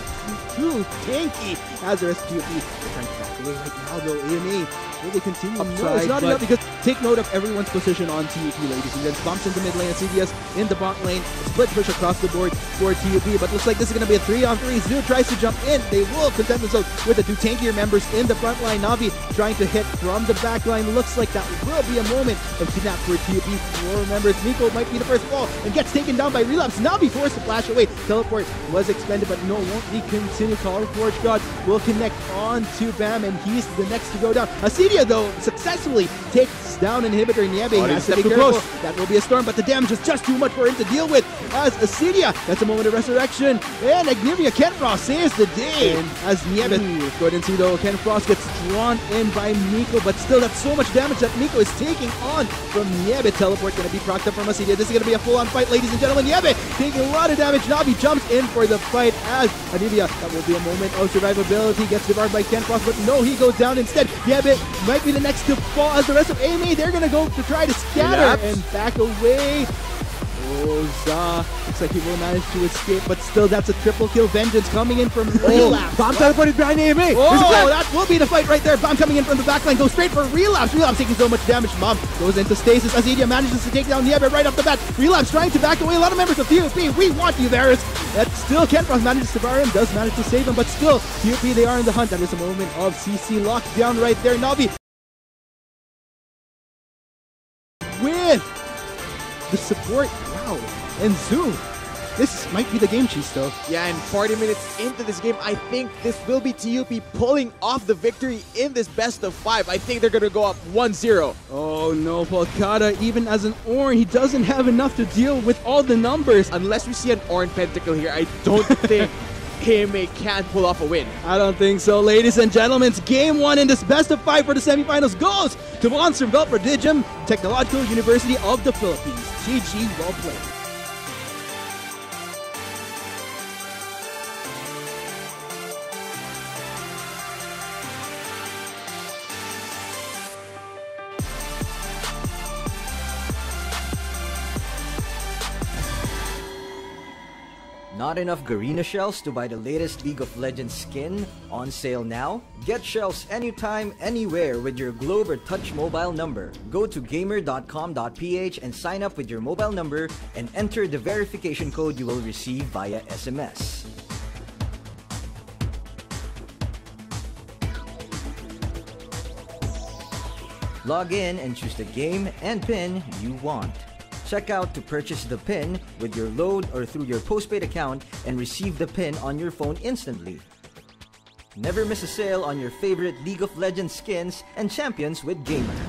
too tanky as the rest of TUP. They're trying to back away right now though. AMA will they continue? Upside, no, it's not enough because take note of everyone's position on TUP, ladies and gents. Bumps into mid lane, CDS in the bot lane, split push across the board for TUP, but looks like this is going to be a 3-on-3. Zoo tries to jump in. They will content themselves with the 2 tankier members in the front line. Navi trying to hit from the back line. Looks like that will be a moment of kidnap for TUP. 4 members. Miko might be the first fall and gets taken down by Relapse. Navi forced to flash away. Teleport was expended, but no, won't be continued. Call Forge God will connect on to Bam, and he's the next to go down. Asidia, though, successfully takes down Inhibitor. Niebe has to be careful. That will be a storm, but the damage is just too much for him to deal with. As Asidia, that's a moment of resurrection. And Ignivia, Ken Frost saves the day. And as Niebe, go ahead and see though, Ken Frost gets drawn in by Miko, but still that's so much damage that Miko is taking on from Niebe. Teleport going to be procced up from Asidia. This is going to be a full-on fight, ladies and gentlemen. Niebe taking a lot of damage. Navi jumps in for the fight as Anivia. That will be a moment of survivability. Gets devoured by Ken Frost, but no, he goes down instead. Niebe might be the next to fall as the rest of AMA. They're going to go to try to scatter and back away. Oh, Za. Looks like he will manage to escape, but still that's a triple kill. Vengeance coming in from Relapse. Bomb teleported behind AMA. Oh, that will be the fight right there. Bomb coming in from the backline. Goes straight for Relapse. Relapse taking so much damage. Bomb goes into stasis. Asidia manages to take down Niebe right off the bat. Relapse trying to back away. A lot of members of TUP. We want you, Varus. That still Ken Frost manages to bar him. Does manage to save him, but still TUP, they are in the hunt. That is a moment of CC lockdown right there. Navi with the support. Wow. And Zoo this might be the game, Chisto. Yeah, and 40 minutes into this game, I think this will be TUP pulling off the victory in this best of 5. I think they're going to go up 1-0. Oh no, Polkada, even as an Orn, he doesn't have enough to deal with all the numbers. Unless we see an Orn Pentacle here, I don't think AMA can pull off a win. I don't think so, ladies and gentlemen. Game 1 in this best of 5 for the semifinals goes to Monsterville Prodigium Technological University of the Philippines. GG, well played. Not enough Garena shells to buy the latest League of Legends skin? On sale now? Get shells anytime, anywhere with your Globe or Touch mobile number. Go to gamer.com.ph and sign up with your mobile number and enter the verification code you will receive via SMS. Log in and choose the game and pin you want. Check out to purchase the pin with your load or through your postpaid account and receive the pin on your phone instantly. Never miss a sale on your favorite League of Legends skins and champions with Gamer.